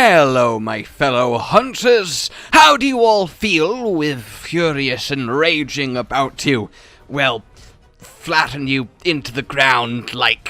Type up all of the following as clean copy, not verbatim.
Hello, my fellow hunters. How do you all feel with furious and raging about to, well, flatten you into the ground like...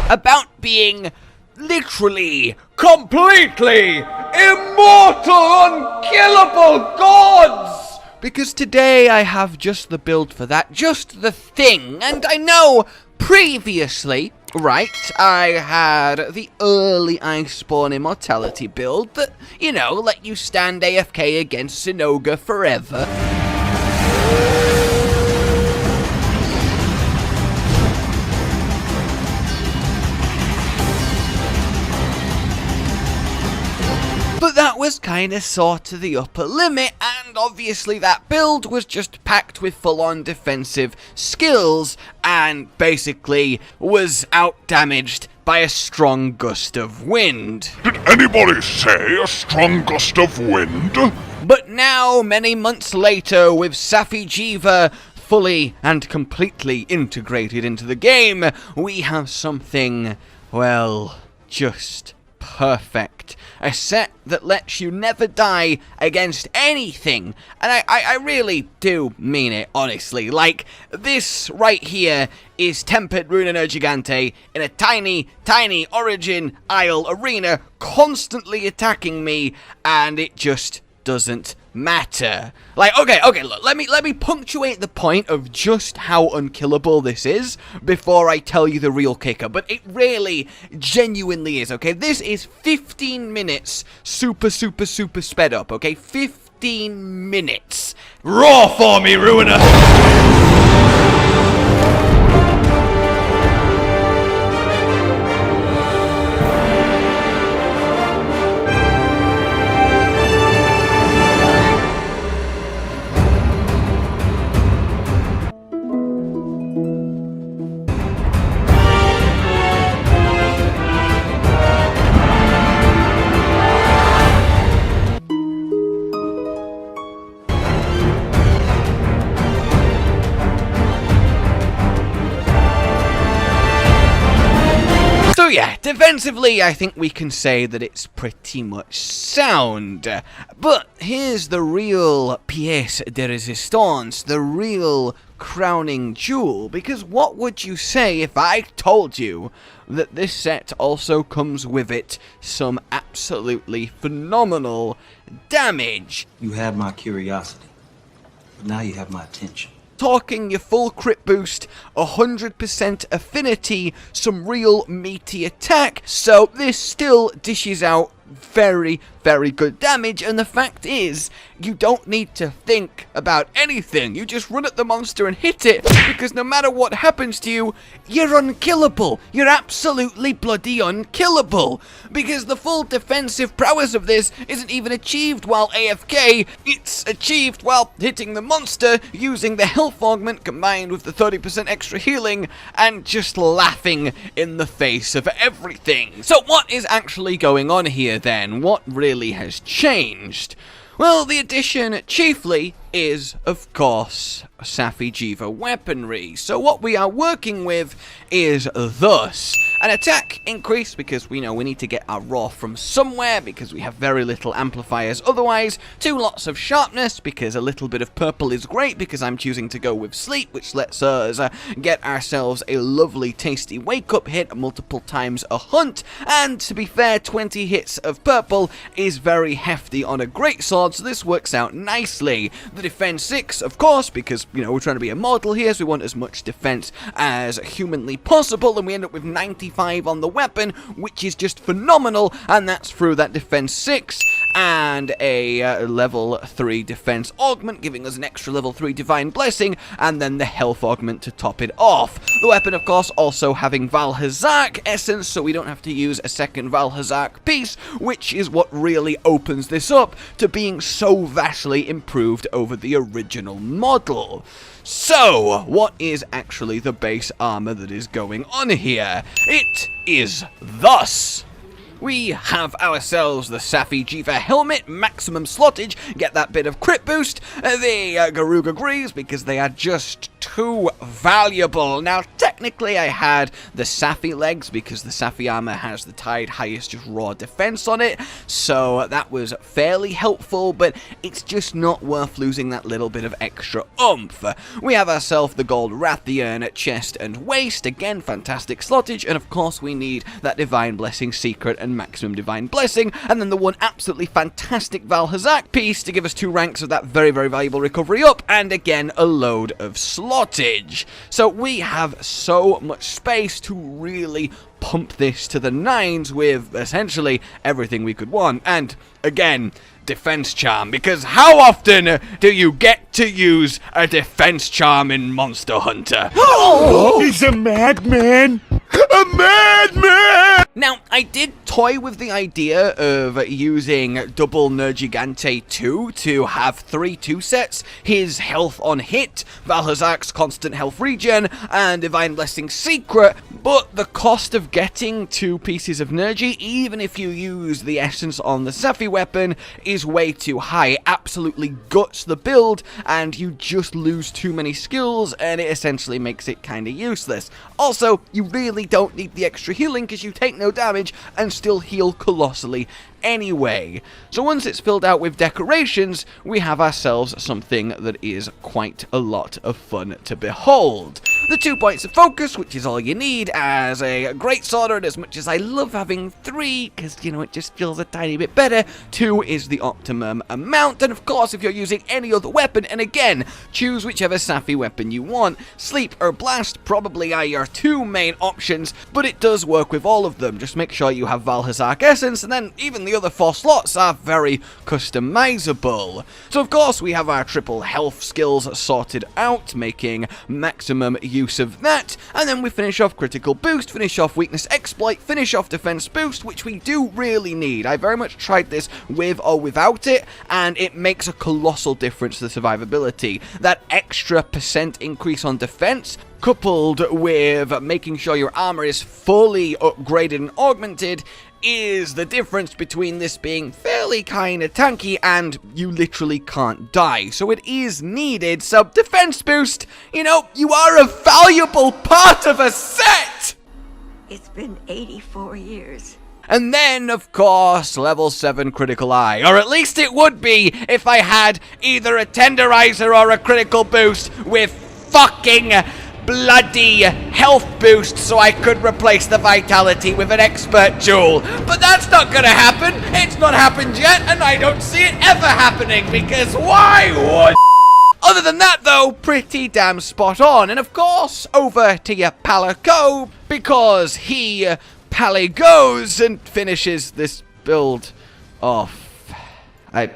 about being literally, completely immortal, unkillable gods! Because today I have just the build for that, just the thing, and I know previously, right, I had the early Iceborne Immortality build that, you know, let you stand AFK against Sinoga forever. But that was kinda sorta the upper limit, and obviously that build was just packed with full-on defensive skills, and basically was out-damaged by a strong gust of wind. Did anybody say a strong gust of wind? But now, many months later, with Safi'jiiva fully and completely integrated into the game, we have something, well, just perfect. A set that lets you never die against anything. And I really do mean it, honestly. Like, this right here is Tempered Rune Gigante in a tiny, tiny Origin Isle arena, constantly attacking me, and it just doesn't matter. Like, okay, look, let me punctuate the point of just how unkillable this is before I tell you the real kicker, but it really genuinely is, okay? This is 15 minutes super sped up, okay? 15 minutes. Raw for me, Ruiner! So yeah, defensively, I think we can say that it's pretty much sound. But here's the real pièce de résistance, the real crowning jewel, because what would you say if I told you that this set also comes with it some absolutely phenomenal damage? You had my curiosity, but now you have my attention. Talking your full crit boost, 100% affinity, some real meaty attack, so this still dishes out very good damage, and the fact is, you don't need to think about anything. You just run at the monster and hit it, because no matter what happens to you, you're unkillable. You're absolutely bloody unkillable, because the full defensive prowess of this isn't even achieved while AFK, it's achieved while hitting the monster, using the health augment combined with the 30% extra healing, and just laughing in the face of everything. So what is actually going on here then? What really has changed? Well, the addition chiefly is, of course, Safi'jiiva weaponry. So what we are working with is thus an attack increase, because we know we need to get our raw from somewhere, because we have very little amplifiers otherwise. 2 lots of sharpness, because a little bit of purple is great, because I'm choosing to go with sleep, which lets us get ourselves a lovely tasty wake up hit multiple times a hunt. And to be fair, 20 hits of purple is very hefty on a greatsword, so this works out nicely. The defense 6, of course, because, you know, we're trying to be immortal here, so we want as much defense as humanly possible, and we end up with 95 on the weapon, which is just phenomenal, and that's through that defense 6 and a level 3 defense augment, giving us an extra level 3 divine blessing, and then the health augment to top it off. The weapon, of course, also having Valhazak essence, so we don't have to use a second Valhazak piece, which is what really opens this up to being so vastly improved over the original model. So, what is actually the base armor that is going on here? It is thus. We have ourselves the Safi'jiiva helmet, maximum slottage, get that bit of crit boost, the Garuga Greaves, because they are just too valuable. Now, technically, I had the Safi legs because the Safi armor has the tied highest just raw defense on it, so that was fairly helpful, but it's just not worth losing that little bit of extra oomph. We have ourselves the gold Rathian chest and waist, again, fantastic slottage, and of course we need that Divine Blessing secret and maximum Divine Blessing, and then the one absolutely fantastic Valhazak piece to give us 2 ranks of that very, very valuable recovery up, and again, a load of slottage. So we have so much space to really pump this to the 9s with essentially everything we could want, and again, defense charm, because how often do you get to use a defense charm in Monster Hunter? Oh, he's a madman! A madman! Now, I did toy with the idea of using double Nergigante 2 to have 3 2-sets, his health on hit, Valhazak's constant health regen, and Divine Blessing secret, but the cost of getting 2 pieces of Nergi, even if you use the essence on the Safi weapon, is way too high. It absolutely guts the build, and you just lose too many skills, and it essentially makes it kinda useless. Also, you really don't need the extra healing because you take no damage and still heal colossally anyway. So once it's filled out with decorations, we have ourselves something that is quite a lot of fun to behold. The 2 points of focus, which is all you need as a greatsword, and as much as I love having 3, because, you know, it just feels a tiny bit better, 2 is the optimum amount, and of course, if you're using any other weapon, and again, choose whichever Safi weapon you want, Sleep or Blast probably are your 2 main options, but it does work with all of them. Just make sure you have Valhazak Essence, and then even the other 4 slots are very customizable. So of course, we have our triple health skills sorted out, making maximum use of that, and then we finish off critical boost, finish off weakness exploit, finish off defense boost, which we do really need. I very much tried this with or without it, and it makes a colossal difference to the survivability. That extra % increase on defense, coupled with making sure your armor is fully upgraded and augmented, is the difference between this being fairly kinda tanky and you literally can't die. So it is needed, so defense boost, you know, you are a valuable part of a set! It's been 84 years. And then, of course, level 7 critical eye. Or at least it would be if I had either a tenderizer or a critical boost with fucking bloody health boost so I could replace the vitality with an expert jewel. But that's not gonna happen. It's not happened yet, and I don't see it ever happening, because why would... Other than that, though, pretty damn spot on. And of course, over to your Palico, because he Pally goes and finishes this build off. I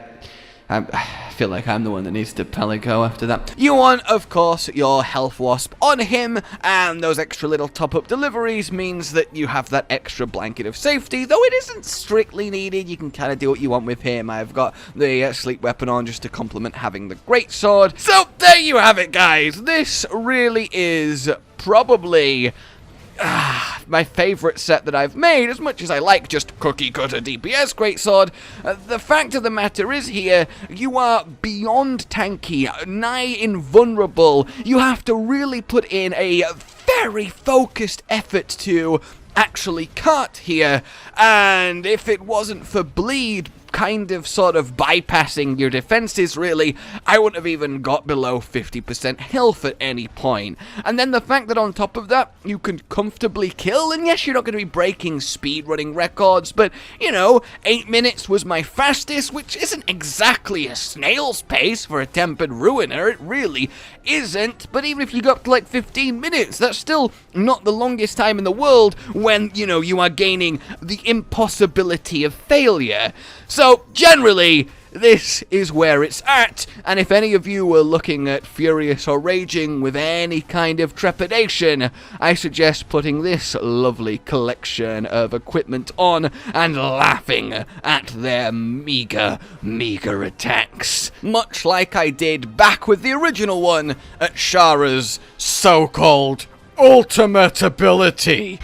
feel like I'm the one that needs to Palico after that. You want, of course, your Health Wasp on him, and those extra little top-up deliveries means that you have that extra blanket of safety, though it isn't strictly needed. You can kind of do what you want with him. I've got the sleep weapon on just to complement having the greatsword. So, there you have it, guys. This really is probably... my favorite set that I've made, as much as I like just cookie cutter DPS greatsword. The fact of the matter is here, you are beyond tanky, nigh invulnerable. You have to really put in a very focused effort to actually cut here, and if it wasn't for bleed kind of sort of bypassing your defenses, really, I wouldn't have even got below 50% health at any point. And then the fact that on top of that, you can comfortably kill, and yes, you're not going to be breaking speedrunning records, but, you know, 8 minutes was my fastest, which isn't exactly a snail's pace for a Tempered Ruiner, it really isn't, but even if you go up to like 15 minutes, that's still not the longest time in the world when, you know, you are gaining the impossibility of failure. So, generally, this is where it's at, and if any of you were looking at Furious or Raging with any kind of trepidation, I suggest putting this lovely collection of equipment on and laughing at their meager attacks. Much like I did back with the original one at Shara's so-called ultimate ability.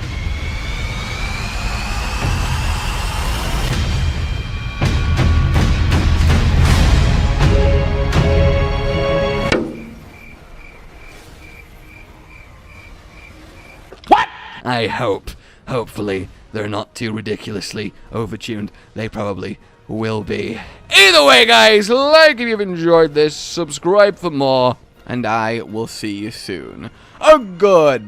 I hope. Hopefully, they're not too ridiculously overtuned. They probably will be. Either way, guys, like if you've enjoyed this, subscribe for more, and I will see you soon. Goodbye.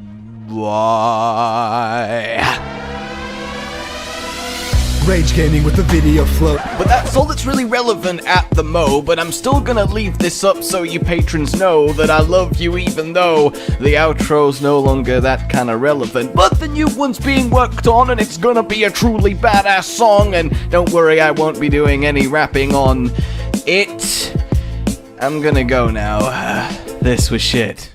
Rage Gaming with the video float. But that's all that's really relevant at the mo, but I'm still gonna leave this up so you patrons know that I love you even though the outro's no longer that kind of relevant. But the new one's being worked on and it's gonna be a truly badass song, and don't worry, I won't be doing any rapping on it. I'm gonna go now. This was shit.